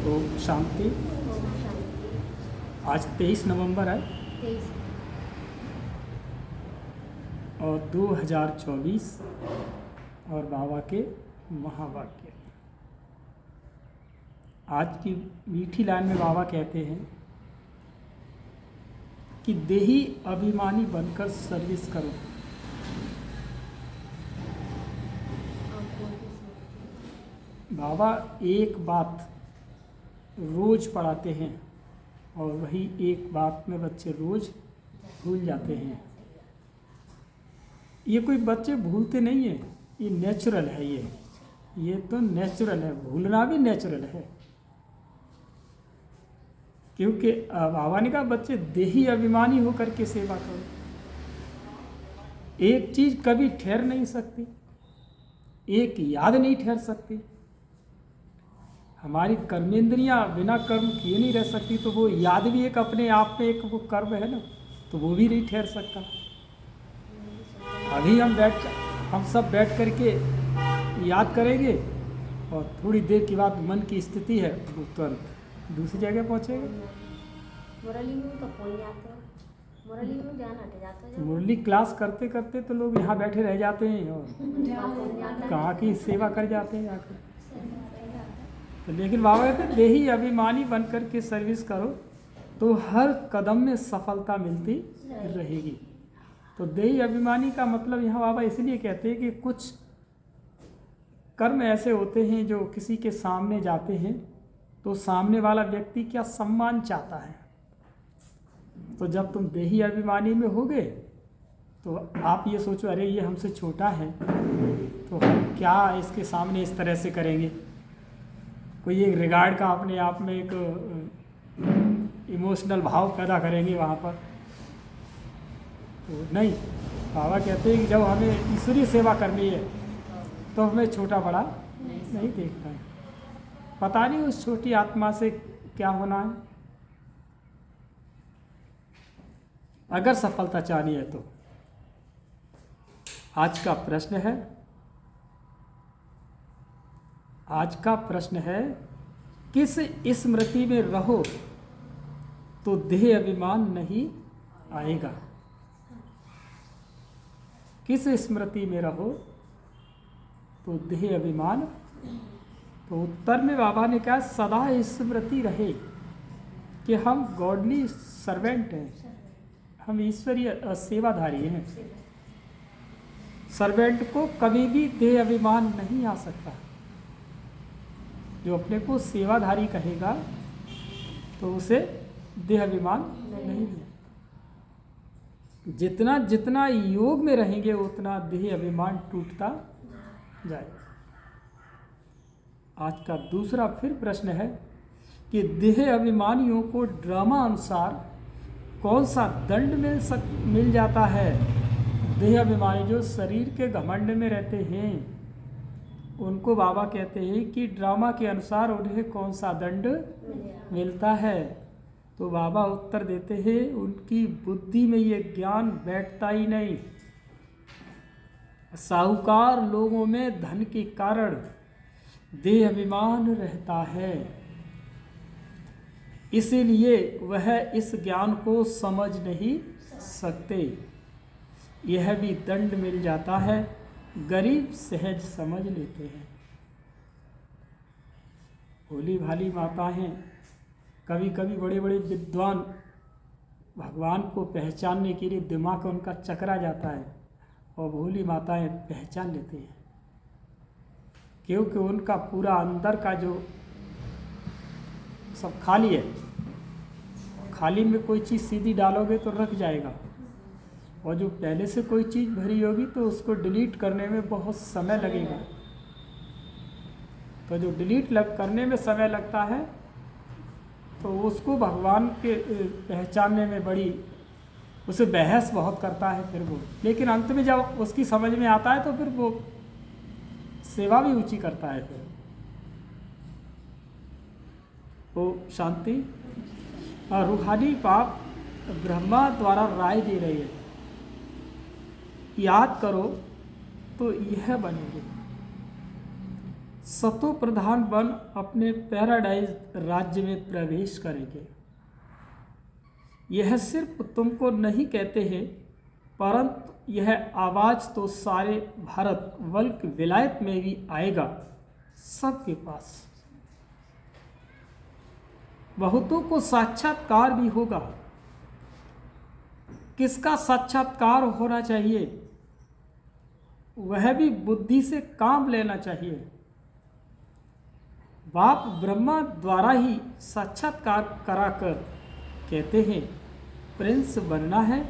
ओम शांति। ओम शांति। आज 23 नवंबर है 23 और 2024 और बाबा के महावाक्य। आज की मीठी लाइन में बाबा कहते हैं कि देही अभिमानी बनकर सर्विस करो। बाबा एक बात रोज पढ़ाते हैं और वही एक बात में बच्चे रोज भूल जाते हैं। ये कोई बच्चे भूलते नहीं है, ये नेचुरल है। ये तो नेचुरल है, भूलना भी नेचुरल है। क्योंकि बाबा ने कहा बच्चे देही अभिमानी होकर के सेवा करो। एक चीज कभी ठहर नहीं सकती, एक याद नहीं ठहर सकती। हमारी कर्मेंद्रियां बिना कर्म किए नहीं रह सकती, तो वो याद भी एक अपने आप में एक वो कर्म है ना, तो वो भी नहीं ठहर सकता। अभी हम सब बैठ करके याद करेंगे और थोड़ी देर के बाद मन की स्थिति है वो तुरंत दूसरी जगह पहुंचेगा। मुरली में तो फोन जाता है, मुरली में ध्यान हट जाता है। मुरली क्लास करते करते तो लोग यहाँ बैठे रह जाते हैं और कहाँ की सेवा कर जाते हैं आकर। तो लेकिन बाबा कहते हैं देही अभिमानी बनकर के सर्विस करो तो हर कदम में सफलता मिलती रहेगी। तो देही अभिमानी का मतलब यहाँ बाबा इसलिए कहते हैं कि कुछ कर्म ऐसे होते हैं जो किसी के सामने जाते हैं तो सामने वाला व्यक्ति क्या सम्मान चाहता है। तो जब तुम देही अभिमानी में होगे तो आप ये सोचो अरे ये हमसे छोटा है तो हम क्या इसके सामने इस तरह से करेंगे। कोई एक रिगार्ड का अपने आप में एक इमोशनल भाव पैदा करेंगे वहाँ पर, तो नहीं। बाबा कहते हैं कि जब हमें ईश्वरीय सेवा करनी है तो हमें छोटा बड़ा नहीं देखना है। पता नहीं उस छोटी आत्मा से क्या होना है। अगर सफलता चाहनी है तो आज का प्रश्न है किस स्मृति में रहो तो देह अभिमान नहीं आएगा। किस स्मृति में रहो तो देह अभिमान। तो उत्तर में बाबा ने कहा सदा स्मृति रहे कि हम गॉडली सर्वेंट हैं, हम ईश्वरीय सेवाधारी हैं। सर्वेंट को कभी भी देह अभिमान नहीं आ सकता। जो अपने को सेवाधारी कहेगा तो उसे देह अभिमान नहीं है। जितना जितना योग में रहेंगे उतना देह अभिमान टूटता जाएगा। आज का दूसरा फिर प्रश्न है कि देह अभिमानियों को ड्रामा अनुसार कौन सा दंड मिल जाता है। देह अभिमानी जो शरीर के घमंड में रहते हैं उनको बाबा कहते हैं कि ड्रामा के अनुसार उन्हें कौन सा दंड मिलता है। तो बाबा उत्तर देते हैं उनकी बुद्धि में ये ज्ञान बैठता ही नहीं। साहूकार लोगों में धन के कारण देह अभिमान रहता है, इसीलिए वह इस ज्ञान को समझ नहीं सकते। यह भी दंड मिल जाता है, गरीब सहज समझ लेते हैं। भोली भाली माता हैं, कभी कभी बड़े बड़े विद्वान भगवान को पहचानने के लिए दिमाग उनका चकरा जाता है और भोली माताएं पहचान लेती हैं, क्योंकि उनका पूरा अंदर का जो सब खाली है। खाली में कोई चीज़ सीधी डालोगे तो रख जाएगा, और जो पहले से कोई चीज़ भरी होगी तो उसको डिलीट करने में बहुत समय लगेगा। तो जो डिलीट करने में समय लगता है तो उसको भगवान के पहचानने में बड़ी उसे बहस बहुत करता है फिर वो। लेकिन अंत में जब उसकी समझ में आता है तो फिर वो सेवा भी ऊंची करता है। फिर वो शांति। और रूहानी पाप ब्रह्मा द्वारा राय दे रही है, याद करो तो यह बनेंगे। सतो प्रधान बन अपने पैराडाइज राज्य में प्रवेश करेंगे। यह सिर्फ तुमको नहीं कहते हैं, परंतु यह आवाज़ तो सारे भारत बल्कि विलायत में भी आएगा, सबके पास। बहुतों को साक्षात्कार भी होगा। किसका साक्षात्कार होना चाहिए? वह भी बुद्धि से काम लेना चाहिए। बाप ब्रह्मा द्वारा ही साक्षात्कार कराकर कहते हैं, प्रिंस बनना है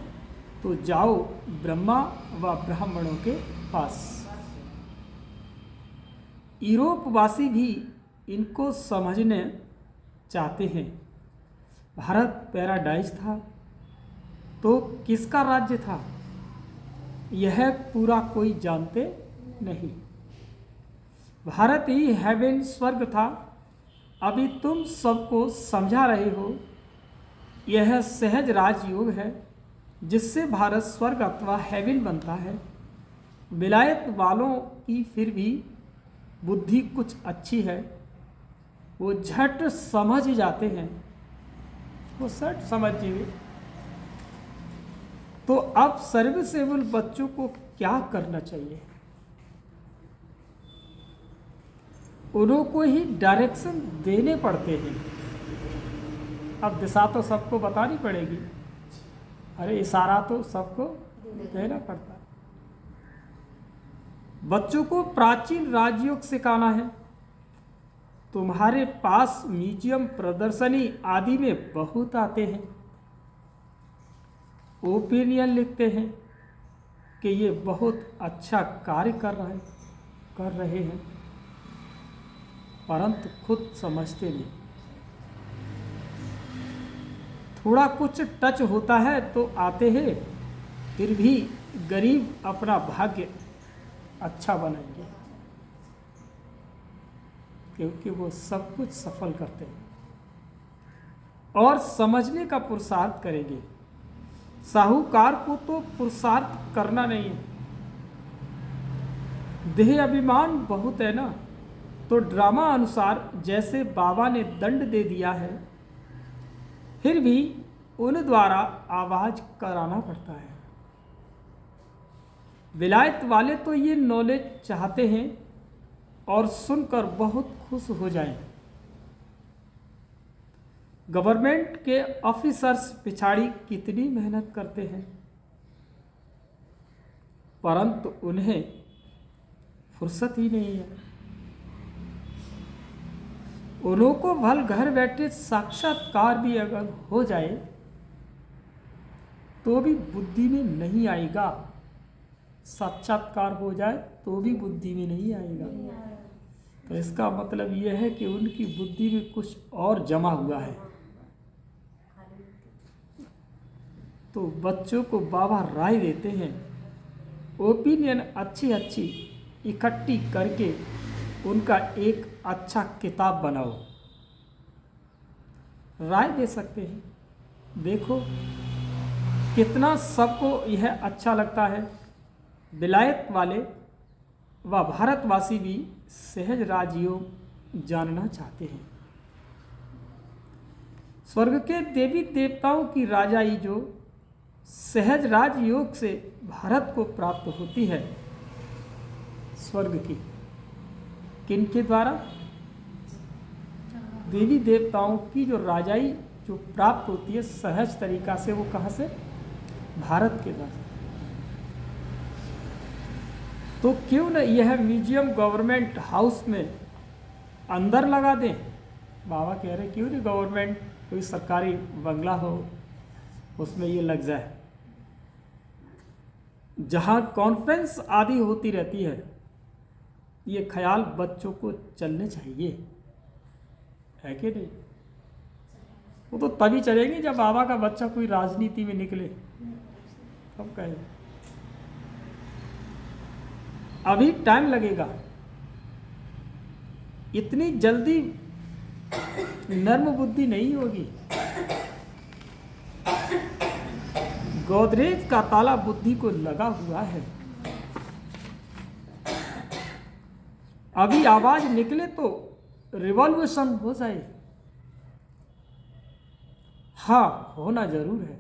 तो जाओ ब्रह्मा व ब्राह्मणों के पास। यूरोपवासी भी इनको समझने चाहते हैं। भारत पैराडाइज था तो किसका राज्य था, यह पूरा कोई जानते नहीं। भारत ही हेवन स्वर्ग था। अभी तुम सबको समझा रहे हो, यह सहज राजयोग है जिससे भारत स्वर्ग अथवा हेवन बनता है। विलायत वालों की फिर भी बुद्धि कुछ अच्छी है, वो झट समझ जाते हैं, वो सट समझ जाए। तो अब सर्विसेबल बच्चों को क्या करना चाहिए? उनको ही डायरेक्शन देने पड़ते हैं। अब दिशा तो सबको बतानी पड़ेगी, अरे इशारा तो सबको देना पड़ता है। बच्चों को प्राचीन राजयोग सिखाना है। तुम्हारे पास म्यूजियम, प्रदर्शनी आदि में बहुत आते हैं, ओपिनियन लिखते हैं कि ये बहुत अच्छा कार्य कर रहे हैं, परंतु खुद समझते नहीं। थोड़ा कुछ टच होता है तो आते हैं, फिर भी गरीब अपना भाग्य अच्छा बनाएंगे, क्योंकि वो सब कुछ सफल करते हैं और समझने का पुरुषार्थ करेंगे। साहूकार को तो पुरुषार्थ करना नहीं है, देह अभिमान बहुत है ना, तो ड्रामा अनुसार जैसे बाबा ने दंड दे दिया है, फिर भी उन द्वारा आवाज कराना पड़ता है। विलायत वाले तो ये नॉलेज चाहते हैं और सुनकर बहुत खुश हो जाएं। गवर्नमेंट के ऑफिसर्स पिछाड़ी कितनी मेहनत करते हैं, परंतु उन्हें फुर्सत ही नहीं है। उन्हों को भल घर बैठे साक्षात्कार भी अगर हो जाए तो भी बुद्धि में नहीं आएगा। साक्षात्कार हो जाए तो भी बुद्धि में नहीं आएगा। तो इसका मतलब यह है कि उनकी बुद्धि में कुछ और जमा हुआ है। तो बच्चों को बाबा राय देते हैं, ओपिनियन अच्छी अच्छी इकट्ठी करके उनका एक अच्छा किताब बनाओ। राय दे सकते हैं। देखो कितना सबको यह अच्छा लगता है। विलायत वाले व भारतवासी भी सहज राजयोग जानना चाहते हैं। स्वर्ग के देवी देवताओं की राजाई जो सहज राजयोग से भारत को प्राप्त होती है, स्वर्ग की किनके द्वारा? देवी देवताओं की जो राजाई जो प्राप्त होती है सहज तरीका से, वो कहाँ से? भारत के द्वारा। तो क्यों न यह म्यूजियम गवर्नमेंट हाउस में अंदर लगा दें? बाबा कह रहे क्यों नहीं गवर्नमेंट कोई सरकारी बंगला हो उसमें ये लग जाए, जहाँ कॉन्फ्रेंस आदि होती रहती है। ये ख्याल बच्चों को चलने चाहिए, है कि नहीं? वो तो तभी चलेंगे जब बाबा का बच्चा कोई राजनीति में निकले, तब कहे। अभी टाइम लगेगा, इतनी जल्दी नर्म बुद्धि नहीं होगी। गोदरेज का ताला बुद्धि को लगा हुआ है। अभी आवाज निकले तो रिवॉल्यूशन हो जाए। हाँ, होना जरूर है।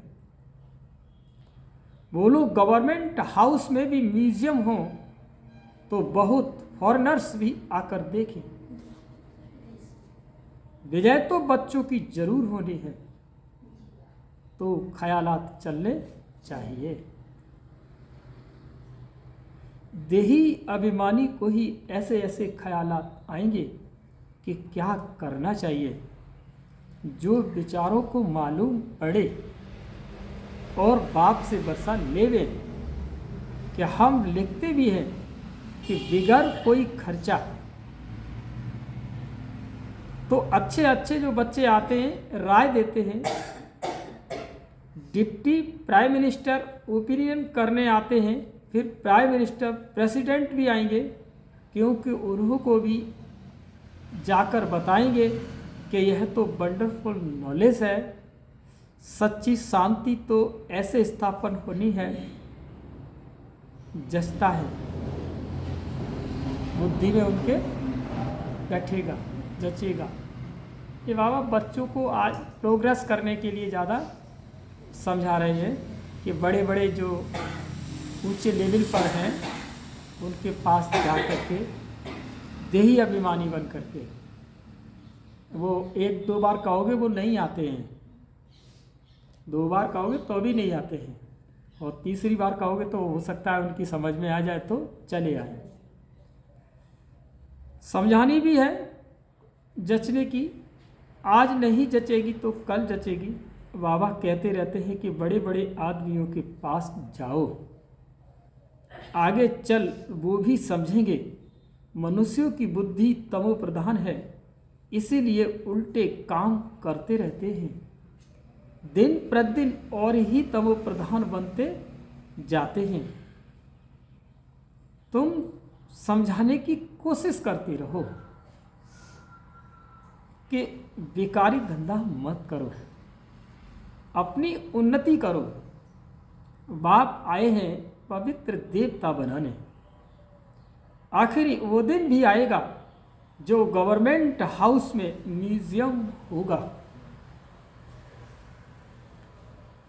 बोलो गवर्नमेंट हाउस में भी म्यूजियम हो तो बहुत फॉरेनर्स भी आकर देखें। विजय तो बच्चों की जरूर होनी है, तो ख्यालात चलने चाहिए। देही अभिमानी को ही ऐसे ऐसे ख्यालात आएंगे कि क्या करना चाहिए। जो विचारों को मालूम पड़े और बाप से बरसा लेवे कि हम लिखते भी हैं कि बिगर कोई खर्चा। तो अच्छे अच्छे जो बच्चे आते हैं राय देते हैं, डिप्टी प्राइम मिनिस्टर ओपिनियन करने आते हैं, फिर प्राइम मिनिस्टर प्रेसिडेंट भी आएंगे, क्योंकि उन्हों को भी जाकर बताएंगे कि यह तो वंडरफुल नॉलेज है। सच्ची शांति तो ऐसे स्थापन होनी है जचता है, बुद्धि में उनके बैठेगा, जचेगा। ये बाबा बच्चों को आज प्रोग्रेस करने के लिए ज़्यादा समझा रहे हैं कि बड़े बड़े जो ऊंचे लेवल पर हैं उनके पास जा करके देही अभिमानी बन करके, वो एक दो बार कहोगे वो नहीं आते हैं, दो बार कहोगे तो भी नहीं आते हैं, और तीसरी बार कहोगे तो हो सकता है उनकी समझ में आ जाए तो चले आए। समझानी भी है जचने की, आज नहीं जचेगी तो कल जचेगी। बाबा कहते रहते हैं कि बड़े बड़े आदमियों के पास जाओ, आगे चल वो भी समझेंगे। मनुष्यों की बुद्धि तमो प्रधान है, इसीलिए उल्टे काम करते रहते हैं। दिन प्रतिदिन और ही तमो प्रधान बनते जाते हैं। तुम समझाने की कोशिश करते रहो कि बेकारी धंधा मत करो, अपनी उन्नति करो। बाप आए हैं पवित्र देवता बनाने। आखिर वो दिन भी आएगा जो गवर्नमेंट हाउस में म्यूजियम होगा।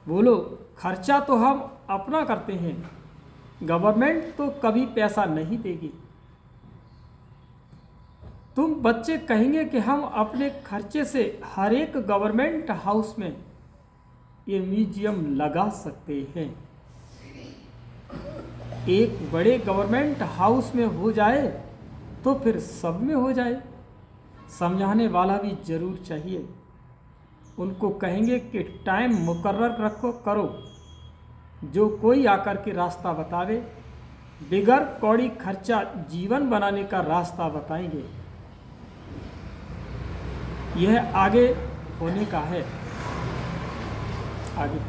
बोलो खर्चा तो हम अपना करते हैं, गवर्नमेंट तो कभी पैसा नहीं देगी। तुम बच्चे कहेंगे कि हम अपने खर्चे से हर एक गवर्नमेंट हाउस में ये म्यूजियम लगा सकते हैं। एक बड़े गवर्नमेंट हाउस में हो जाए तो फिर सब में हो जाए। समझाने वाला भी जरूर चाहिए। उनको कहेंगे कि टाइम मुकर्रर रखो करो, जो कोई आकर के रास्ता बतावे, बिगर कौड़ी खर्चा जीवन बनाने का रास्ता बताएंगे। यह आगे होने का है, आगे।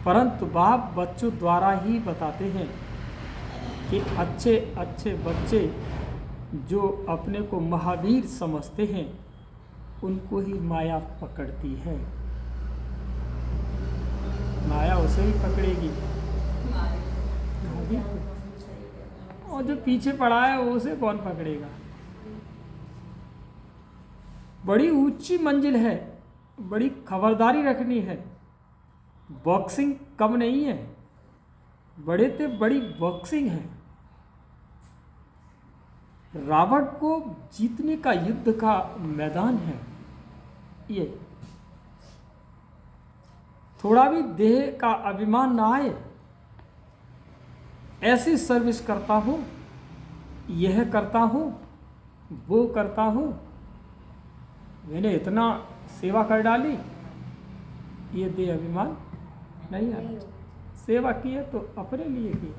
परंतु बाप बच्चों द्वारा ही बताते हैं कि अच्छे अच्छे बच्चे जो अपने को महावीर समझते हैं उनको ही माया पकड़ती है। माया उसे ही पकड़ेगी, और जो पीछे पड़ा है उसे कौन पकड़ेगा। बड़ी ऊंची मंजिल है, बड़ी खबरदारी रखनी है। बॉक्सिंग कम नहीं है, बड़े ते बड़ी बॉक्सिंग है। रावण को जीतने का युद्ध का मैदान है ये। थोड़ा भी देह का अभिमान ना आए, ऐसी सर्विस करता हूं, यह करता हूं, वो करता हूं, मैंने इतना सेवा कर डाली, ये देह अभिमान नहीं आना। सेवा की है तो अपने लिए की,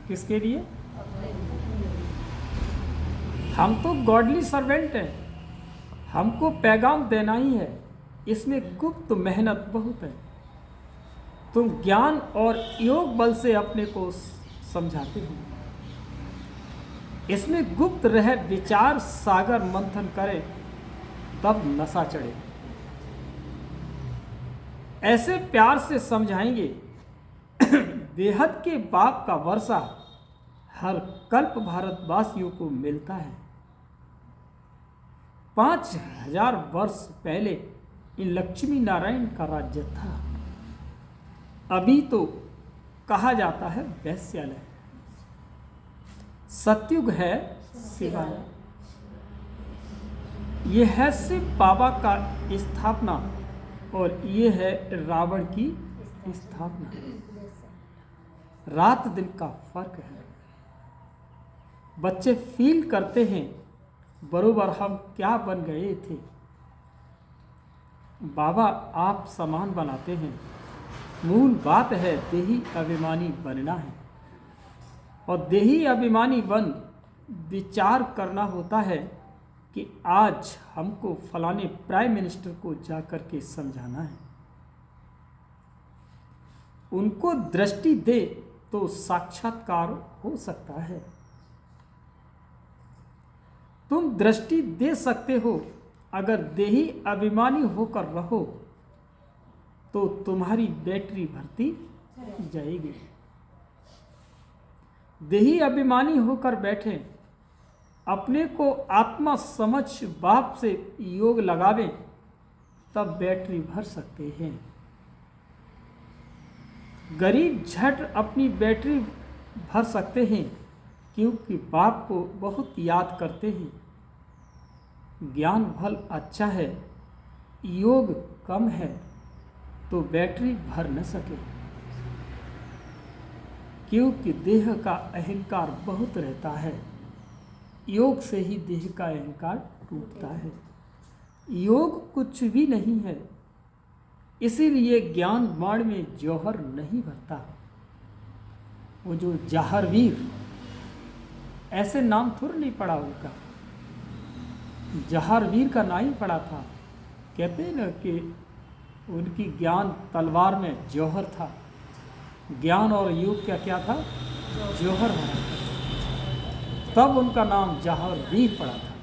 किसके लिए? हम तो गॉडली सर्वेंट हैं, हमको पैगाम देना ही है। इसमें गुप्त मेहनत बहुत है। तुम ज्ञान और योग बल से अपने को समझाते हो, इसमें गुप्त रह विचार सागर मंथन करे तब नशा चढ़े। ऐसे प्यार से समझाएंगे बेहद के बाप का वर्षा हर कल्प भारतवासियों को मिलता है। 5000 वर्ष पहले इन लक्ष्मी नारायण का राज्य था। अभी तो कहा जाता है वैश्यालय। सतयुग है शिवालय। ये है शिव बाबा का स्थापना और ये है रावण की स्थापना। रात दिन का फर्क है। बच्चे फील करते हैं बरोबर हम क्या बन गए थे। बाबा आप सामान बनाते हैं। मूल बात है देही अभिमानी बनना है और देही अभिमानी बन विचार करना होता है कि आज हमको फलाने प्राइम मिनिस्टर को जाकर के समझाना है। उनको दृष्टि दे तो साक्षात्कार हो सकता है। तुम दृष्टि दे सकते हो। अगर देही अभिमानी होकर रहो तो तुम्हारी बैटरी भरती जाएगी। देही अभिमानी होकर बैठे, अपने को आत्मा समझ बाप से योग लगावें, तब बैटरी भर सकते हैं। गरीब झट अपनी बैटरी भर सकते हैं क्योंकि बाप को बहुत याद करते हैं। ज्ञान भल अच्छा है, योग कम है तो बैटरी भर न सके क्योंकि देह का अहंकार बहुत रहता है। योग से ही देह का अहंकार टूटता है। योग कुछ भी नहीं है, इसीलिए ज्ञान बाण में जौहर नहीं भरता। वो जो जहरवीर, ऐसे नाम थोड़ा नहीं पड़ा उनका, जहरवीर का ना ही पड़ा था। कहते हैं ना कि उनकी ज्ञान तलवार में जौहर था। ज्ञान और योग क्या क्या था? जौहर भरा था, तब उनका नाम जहरवीर पड़ा था।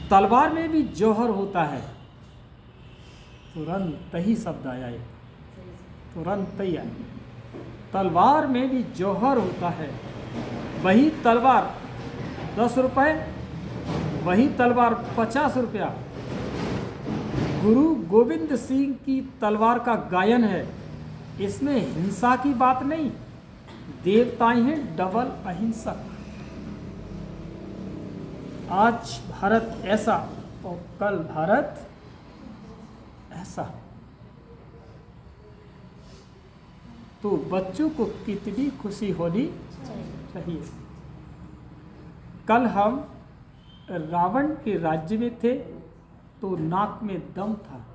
तलवार में भी जौहर होता है। तुरंत ही शब्द आया, तुरंत ही आया। तलवार में भी जौहर होता है। वही तलवार 10 रुपए, वही तलवार 50 रुपया। गुरु गोविंद सिंह की तलवार का गायन है। इसमें हिंसा की बात नहीं। देवताएं हैं डबल अहिंसक। आज भारत ऐसा और कल भारत ऐसा। तो बच्चों को कितनी खुशी होनी चाहिए। कल हम रावण के राज्य में थे तो नाक में दम था,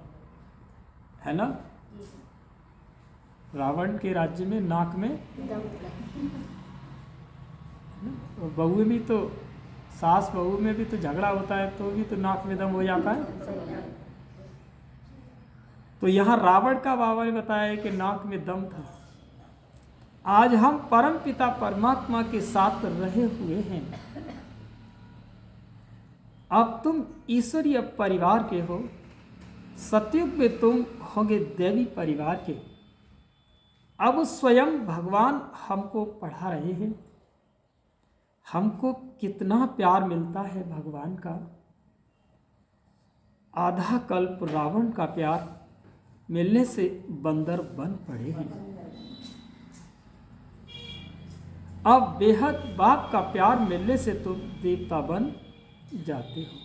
है ना? रावण के राज्य में नाक में बहू में तो, सास बहू में भी तो झगड़ा होता है तो भी तो नाक में दम हो जाता है। तो यहाँ रावण का बाबा ने बताया कि नाक में दम था। आज हम परम पिता परमात्मा के साथ रहे हुए हैं। अब तुम ईश्वरीय परिवार के हो। सतयुग में तुम होगे देवी परिवार के। अब स्वयं भगवान हमको पढ़ा रहे हैं। हमको कितना प्यार मिलता है भगवान का। आधा कल्प रावण का प्यार मिलने से बंदर बन पड़े हैं। अब बेहद बाप का प्यार मिलने से तुम देवता बन जाते हो।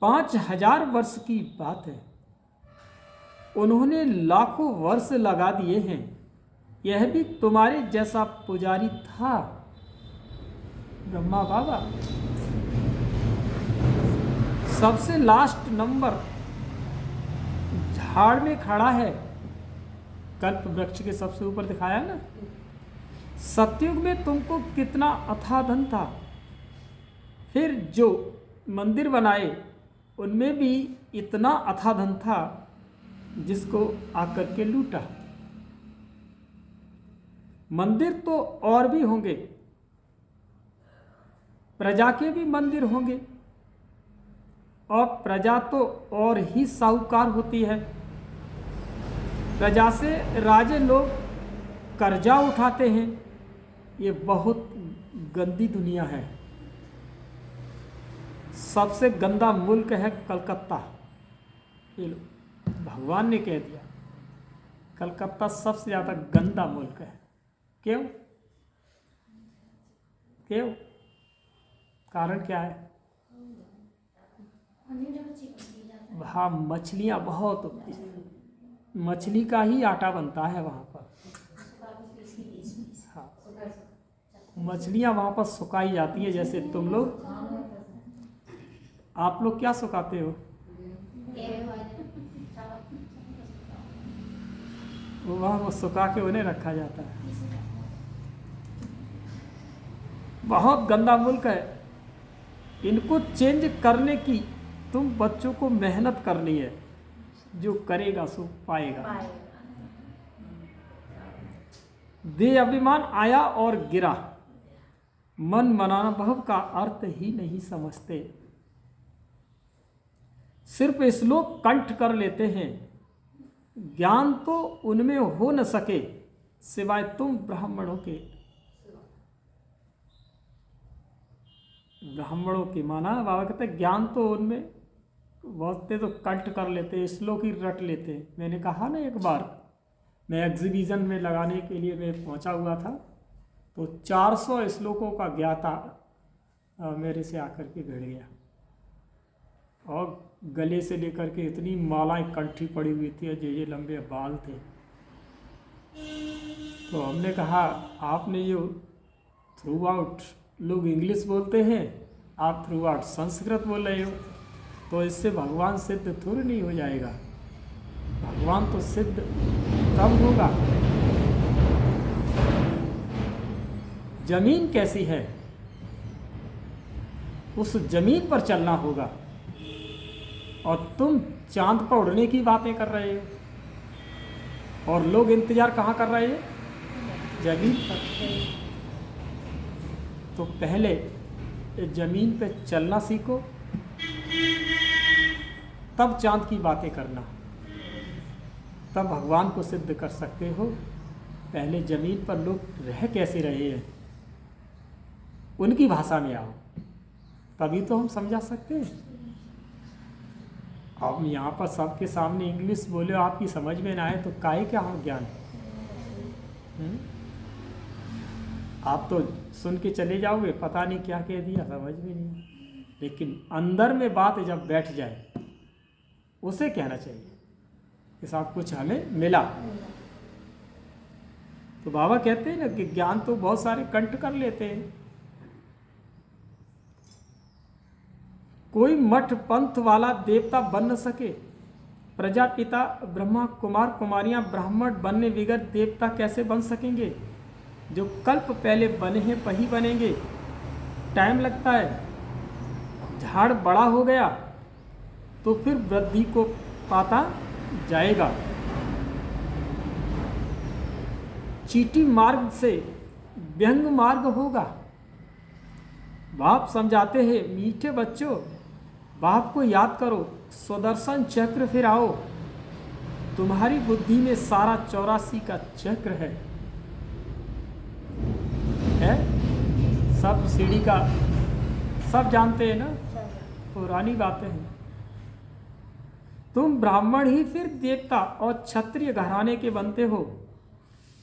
5000 वर्ष की बात है। उन्होंने लाखों वर्ष लगा दिए हैं। यह भी तुम्हारे जैसा पुजारी था, ब्रह्मा बाबा। सबसे लास्ट नंबर झाड़ में खड़ा है। कल्प वृक्ष के सबसे ऊपर दिखाया ना। सतयुग में तुमको कितना अथाधन था। फिर जो मंदिर बनाए उनमें भी इतना अथाधन था जिसको आकर के लूटा। मंदिर तो और भी होंगे, प्रजा के भी मंदिर होंगे और प्रजा तो और ही साहूकार होती है। प्रजा से राजे लोग कर्जा उठाते हैं। ये बहुत गंदी दुनिया है। सबसे गंदा मुल्क है कलकत्ता। ये लो, भगवान ने कह दिया कलकत्ता सबसे ज़्यादा गंदा मुल्क है। क्यों? क्यों? कारण क्या है? वहाँ मछलियाँ बहुत होती हैं। मछली का ही आटा बनता है वहाँ पर। हाँ, मछलियाँ वहाँ पर सुखाई जाती हैं। जैसे तुम लोग, आप लोग क्या सुखाते हो? वहाँ वो सुखा के उन्हें रखा जाता है। बहुत गंदा मुल्क है। इनको चेंज करने की तुम बच्चों को मेहनत करनी है। जो करेगा सो पाएगा। देह अभिमान आया और गिरा। मन मनाना भव का अर्थ ही नहीं समझते। सिर्फ श्लोक कंठ कर लेते हैं। ज्ञान तो उनमें हो न सके सिवाय तुम ब्राह्मणों के। ब्राह्मणों की माना बाबा कहते ज्ञान तो उनमें, बहुत तो कंठ कर लेते, श्लोक ही रट लेते। मैंने कहा ना, एक बार मैं एग्जीबिशन में लगाने के लिए मैं पहुंचा हुआ था, तो 400 श्लोकों का ज्ञाता मेरे से आकर के भिड़ गया, और गले से लेकर के इतनी मालाएं कंठी पड़ी हुई थी, और ये लंबे बाल थे। तो हमने कहा आपने ये थ्रू आउट, लोग इंग्लिश बोलते हैं, आप थ्रू आउट संस्कृत बोल रहे हो, तो इससे भगवान सिद्ध थोड़ी नहीं हो जाएगा। भगवान तो सिद्ध तब होगा। जमीन कैसी है, उस जमीन पर चलना होगा। और तुम चांद पर उड़ने की बातें कर रहे हो, और लोग इंतजार कहाँ कर रहे हैं? जमीन पर। तो पहले जमीन पे चलना सीखो, तब चांद की बातें करना, तब भगवान को सिद्ध कर सकते हो। पहले जमीन पर लोग रह कैसे रहे हैं, उनकी भाषा में आओ, तभी तो हम समझा सकते हैं। अब यहाँ पर सबके सामने इंग्लिश बोले, आपकी समझ में ना आए तो काहे क्या हो ज्ञान। आप तो सुन के चले जाओगे, पता नहीं क्या कह दिया, समझ में नहीं। लेकिन अंदर में बात जब बैठ जाए, उसे कहना चाहिए कि साहब कुछ हमें मिला। तो बाबा कहते हैं ना कि ज्ञान तो बहुत सारे कंठ कर लेते हैं। कोई मठ पंथ वाला देवता बन न सके। प्रजापिता ब्रह्मा, कुमार कुमारियां ब्राह्मण बनने बगैर देवता कैसे बन सकेंगे? जो कल्प पहले बने हैं वही बनेंगे। टाइम लगता है। झाड़ बड़ा हो गया तो फिर वृद्धि को पाता जाएगा। चीटी मार्ग से व्यंग मार्ग होगा। बाप समझाते हैं, मीठे बच्चों, बाप को याद करो, सुदर्शन चक्र फिराओ। तुम्हारी बुद्धि में सारा 84 का चक्र है? सब सीढ़ी का सब जानते हैं ना, पुरानी बातें हैं। तुम ब्राह्मण ही फिर देवता और क्षत्रिय घराने के बनते हो।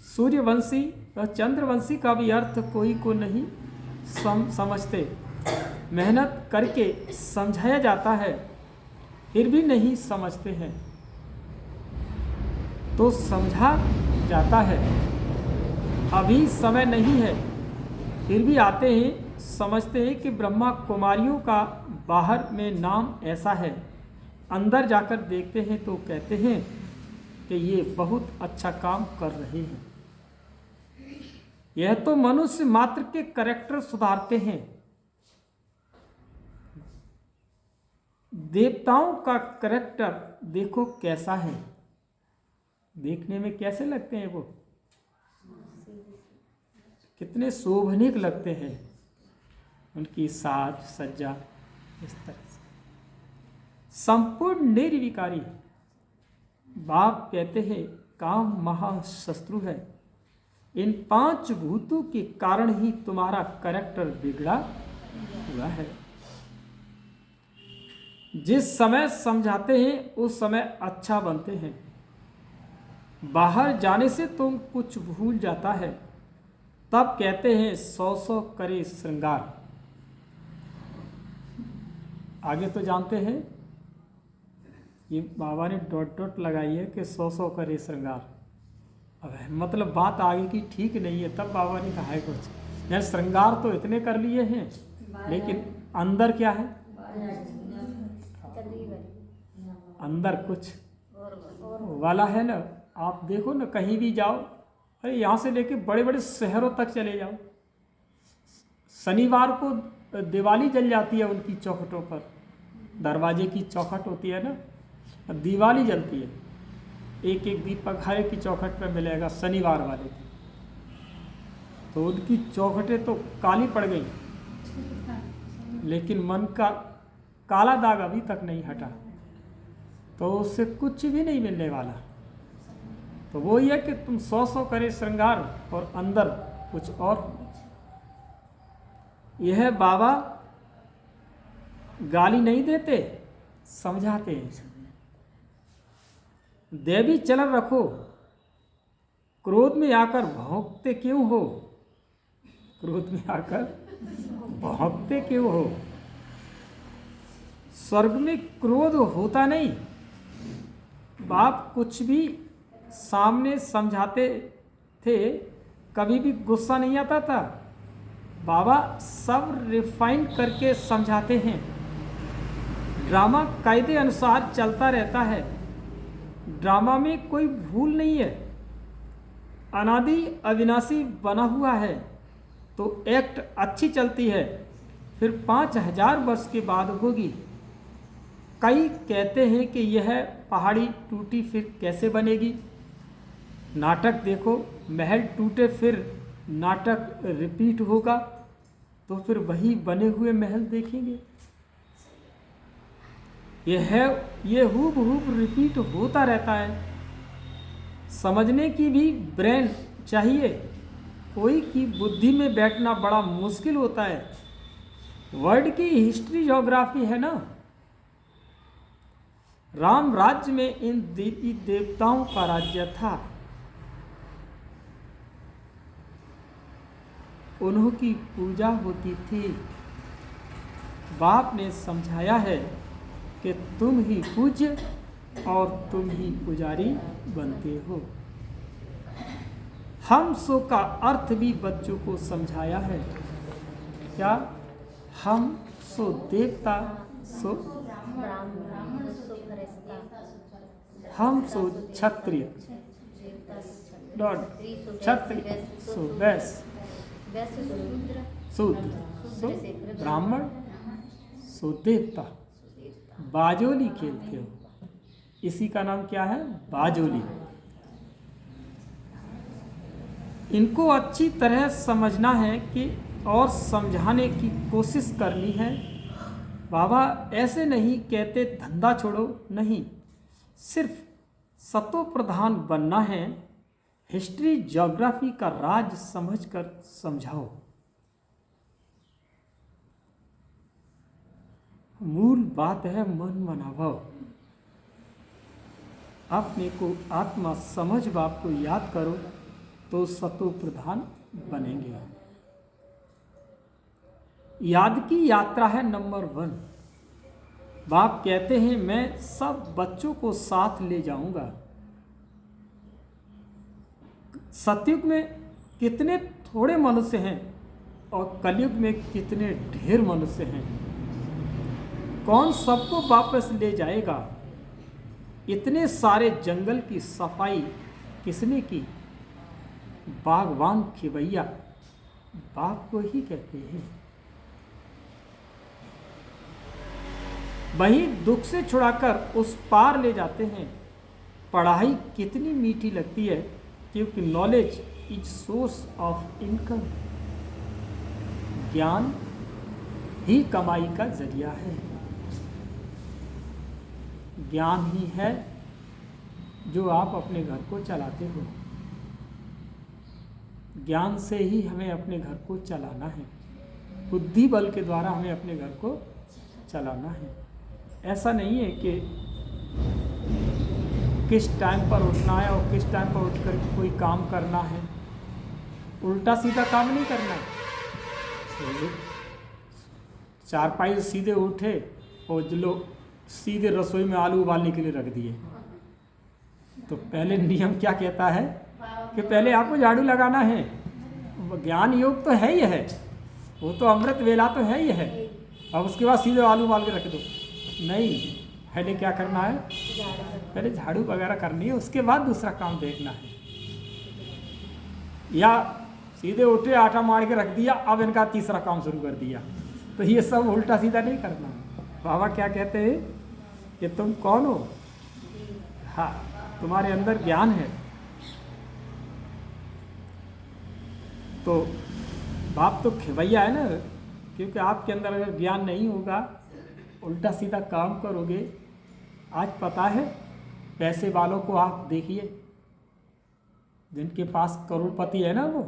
सूर्यवंशी व चंद्रवंशी का भी अर्थ कोई को नहीं समझते। मेहनत करके समझाया जाता है, फिर भी नहीं समझते हैं। तो समझा जाता है, अभी समय नहीं है, फिर भी आते हैं, समझते हैं कि ब्रह्मा कुमारियों का बाहर में नाम ऐसा है। अंदर जाकर देखते हैं तो कहते हैं कि ये बहुत अच्छा काम कर रहे हैं। यह तो मनुष्य मात्र के कैरेक्टर सुधारते हैं। देवताओं का कैरेक्टर देखो कैसा है, देखने में कैसे लगते हैं वो, कितने शोभनीक लगते हैं, उनकी साज सज्जा इस तरह से संपूर्ण निर्विकारी। बाप कहते हैं काम महाशत्रु है। इन 5 भूतों के कारण ही तुम्हारा कैरेक्टर बिगड़ा हुआ है। जिस समय समझाते हैं उस समय अच्छा बनते हैं, बाहर जाने से तुम कुछ भूल जाता है, तब कहते हैं 100 करे श्रृंगार। आगे तो जानते हैं, ये बाबा ने डॉट डॉट लगाई है कि 100 करे श्रृंगार। अब मतलब बात आगे की ठीक नहीं है, तब बाबा ने कहा है कुछ यार श्रृंगार तो इतने कर लिए हैं, लेकिन अंदर क्या है, अंदर कुछ वाला है ना। आप देखो ना, कहीं भी जाओ, अरे यहाँ से लेके बड़े बड़े शहरों तक चले जाओ, शनिवार को दिवाली जल जाती है उनकी चौखटों पर, दरवाजे की चौखट होती है ना, दिवाली जलती है, एक एक दीपक हर एक की चौखट पर मिलेगा शनिवार वाले दिन। तो उनकी चौखटें तो काली पड़ गई, लेकिन मन का काला दाग अभी तक नहीं हटा, तो उससे कुछ भी नहीं मिलने वाला। तो वो ये कि तुम 100 करे श्रृंगार और अंदर कुछ और। यह बाबा गाली नहीं देते, समझाते हैं। देवी चलन रखो, क्रोध में आकर भौंकते क्यों हो, क्रोध में आकर भौंकते क्यों हो। स्वर्ग में क्रोध होता नहीं, बाप कुछ भी सामने समझाते थे, कभी भी गुस्सा नहीं आता था। बाबा सब रिफाइन करके समझाते हैं। ड्रामा कायदे अनुसार चलता रहता है, ड्रामा में कोई भूल नहीं है, अनादि अविनाशी बना हुआ है, तो एक्ट अच्छी चलती है, फिर 5000 वर्ष के बाद होगी। कई कहते हैं कि यह पहाड़ी टूटी फिर कैसे बनेगी। नाटक देखो, महल टूटे फिर नाटक रिपीट होगा, तो फिर वही बने हुए महल देखेंगे। ये हूबहूब रिपीट होता रहता है। समझने की भी ब्रेन चाहिए, कोई की बुद्धि में बैठना बड़ा मुश्किल होता है। वर्ल्ड की हिस्ट्री ज्योग्राफी है ना। राम राज्य में इन देवी देवताओं का राज्य था, उन्हों की पूजा होती थी। बाप ने समझाया है कि तुम ही पूज्य और तुम ही पुजारी बनते हो। हम सो का अर्थ भी बच्चों को समझाया है। क्या? हम सो देवता, सो हम सो क्षत्रिय, क्षत्रिय सो वैश्य, शूद्र सो ब्राह्मण, सो देवता। बाजोली खेलते हो, इसी का नाम क्या है? बाजोली। इनको अच्छी तरह समझना है कि और समझाने की कोशिश करनी है। बाबा ऐसे नहीं कहते धंधा छोड़ो, नहीं, सिर्फ सतो प्रधान बनना है। हिस्ट्री ज्योग्राफी का राज समझकर समझाओ। मूल बात है मन मनाभाव। अपने को आत्मा समझ बाप को याद करो तो सतो प्रधान बनेंगे। याद की यात्रा है नंबर 1। बाप कहते हैं मैं सब बच्चों को साथ ले जाऊंगा। सतयुग में कितने थोड़े मनुष्य हैं और कलयुग में कितने ढेर मनुष्य हैं। कौन सबको वापस ले जाएगा? इतने सारे जंगल की सफाई किसने की? बागवान खिवैया बाप को ही कहते हैं। वही दुख से छुड़ाकर उस पार ले जाते हैं। पढ़ाई कितनी मीठी लगती है, क्योंकि knowledge is source of income. ज्ञान ही कमाई का जरिया है। ज्ञान ही है जो आप अपने घर को चलाते हो। ज्ञान से ही हमें अपने घर को चलाना है, बुद्धि बल के द्वारा हमें अपने घर को चलाना है। ऐसा नहीं है कि किस टाइम पर उठना है और किस टाइम पर उठ कर कोई काम करना है, उल्टा सीधा काम नहीं करना है। चारपाई से सीधे उठे और जो लोग सीधे रसोई में आलू उबालने के लिए रख दिए, तो पहले नियम क्या कहता है कि पहले आपको झाड़ू लगाना है। ज्ञान योग तो है ही है, वो तो अमृत वेला तो है ही है, अब उसके बाद सीधे आलू उबाल के रख दो, नहीं। पहले क्या करना है, पहले झाड़ू वगैरह करनी है, उसके बाद दूसरा काम देखना है। या सीधे उठे आटा मार के रख दिया, अब इनका तीसरा काम शुरू कर दिया, तो ये सब उल्टा सीधा नहीं करना है। बाबा क्या कहते हैं कि तुम कौन हो? हाँ, तुम्हारे अंदर ज्ञान है। तो बाप तो खिवैया है ना, क्योंकि आपके अंदर अगर ज्ञान नहीं होगा, उल्टा सीधा काम करोगे। आज पता है, पैसे वालों को आप देखिए, जिनके पास करोड़पति है ना, वो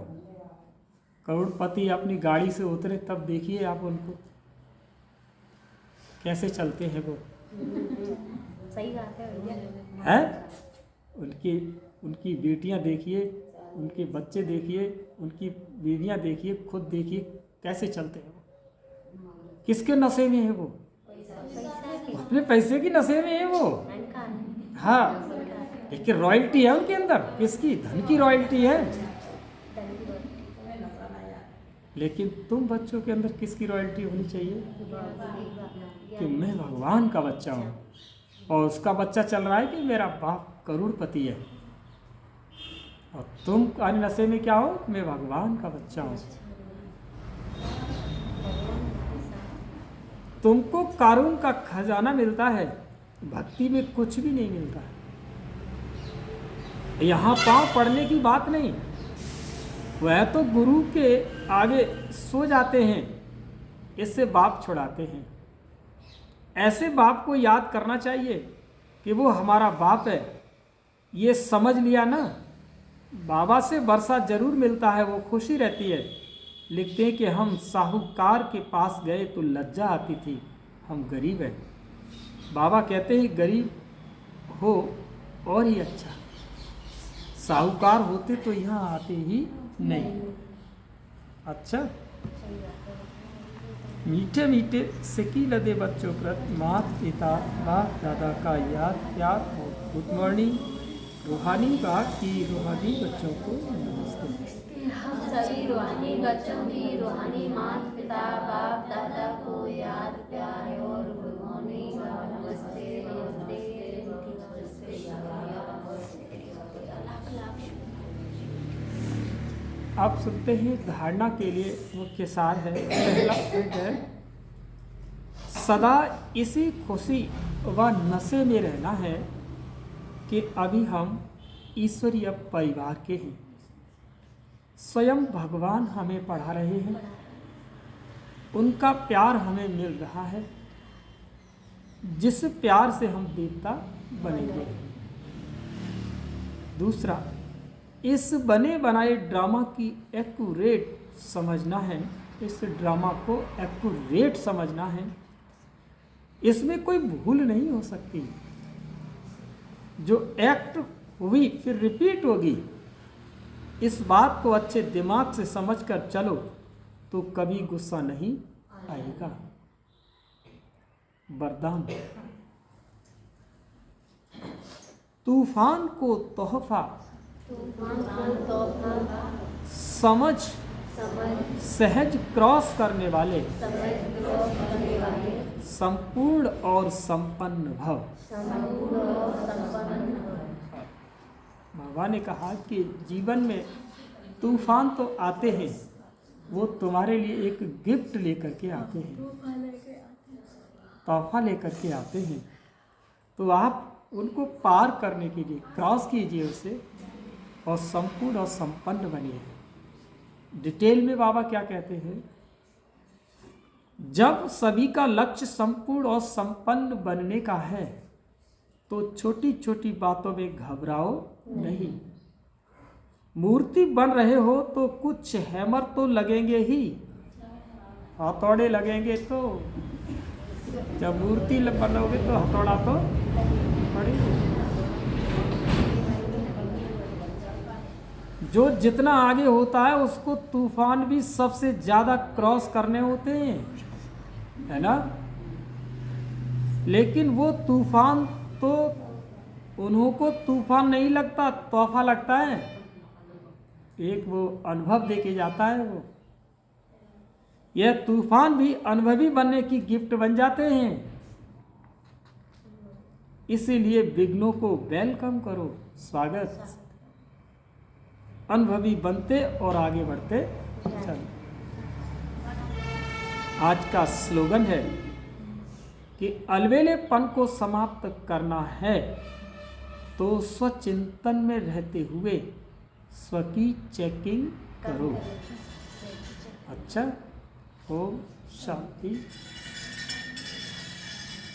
करोड़पति अपनी गाड़ी से उतरे तब देखिए आप उनको कैसे चलते हैं। वो सही बात है भैया। है, उनकी बेटियां देखिए, उनके बच्चे देखिए, उनकी बीवियां देखिए, खुद देखिए कैसे चलते हैं वो। किसके नशे में है वो? अपने पैसे की नशे में है वो। हाँ, लेकिन रॉयल्टी है उनके अंदर, किसकी? धन की रॉयल्टी है। लेकिन तुम बच्चों के अंदर किसकी रॉयल्टी होनी चाहिए? कि मैं भगवान का बच्चा हूँ, और उसका बच्चा चल रहा है कि मेरा बाप करोड़पति है, और तुम आज नशे में क्या हो? मैं भगवान का बच्चा हूँ। तुमको कारून का खजाना मिलता है, भक्ति में कुछ भी नहीं मिलता है। यहाँ पाँव पड़ने की बात नहीं, वह तो गुरु के आगे सो जाते हैं, इससे बाप छुड़ाते हैं। ऐसे बाप को याद करना चाहिए कि वो हमारा बाप है। ये समझ लिया ना, बाबा से वर्षा जरूर मिलता है, वो खुशी रहती है। लिखते हैं कि हम साहूकार के पास गए तो लज्जा आती थी, हम गरीब हैं। बाबा कहते हैं गरीब हो और ही अच्छा, साहूकार होते तो यहाँ आते ही नहीं। अच्छा, मीठे मीठे सिकी लदे बच्चों प्रति माता पिता बाप दादा का याद प्यार और गुड मॉर्निंग। रूहानी बाप की रूहानी बच्चों को नमस्ते। हम सभी रूहानी बच्चों की रूहानी माता पिता बाप दादा को याद प्यार और गुड मॉर्निंग, नमस्ते नमस्ते। आप सुनते हैं, धारणा के लिए मुख्य सार है। पहला पॉइंट है, सदा इसी खुशी व नशे में रहना है कि अभी हम ईश्वरीय परिवार के हैं। स्वयं भगवान हमें पढ़ा रहे हैं, उनका प्यार हमें मिल रहा है, जिस प्यार से हम देवता बनेंगे। दूसरा, इस बने बनाए ड्रामा की एक्यूरेट समझना है, इस ड्रामा को एक्यूरेट समझना है। इसमें कोई भूल नहीं हो सकती। जो एक्ट हुई फिर रिपीट होगी, इस बात को अच्छे दिमाग से समझकर चलो तो कभी गुस्सा नहीं आएगा। वरदान, तूफान को तोहफा समझ सहज क्रॉस करने वाले संपूर्ण और संपन्न भव। बाबा ने कहा कि जीवन में तूफान तो आते हैं, वो तुम्हारे लिए एक गिफ्ट लेकर के आते हैं, तोहफा लेकर के आते हैं। तो आप उनको पार करने के लिए क्रॉस कीजिए उसे, और संपूर्ण और संपन्न बनिए। डिटेल में बाबा क्या कहते हैं, जब सभी का लक्ष्य संपूर्ण और संपन्न बनने का है तो छोटी छोटी बातों में घबराओ नहीं। मूर्ति बन रहे हो तो कुछ हैमर तो लगेंगे ही, हथौड़े लगेंगे। तो जब मूर्ति बनोगे तो हथौड़ा तो पड़ेगा। जो जितना आगे होता है उसको तूफान भी सबसे ज्यादा क्रॉस करने होते हैं, है ना। लेकिन वो तूफान तो उन्हों को तूफान नहीं लगता, तोहफा लगता है। एक वो अनुभव देके जाता है। वो यह तूफान भी अनुभवी बनने की गिफ्ट बन जाते हैं। इसीलिए विघ्नों को वेलकम करो, स्वागत। अनुभवी बनते और आगे बढ़ते चलो। आज का स्लोगन है कि अलवेलेपन को समाप्त करना है तो स्वचिंतन में रहते हुए स्व की चेकिंग करो। अच्छा, ओम शांति।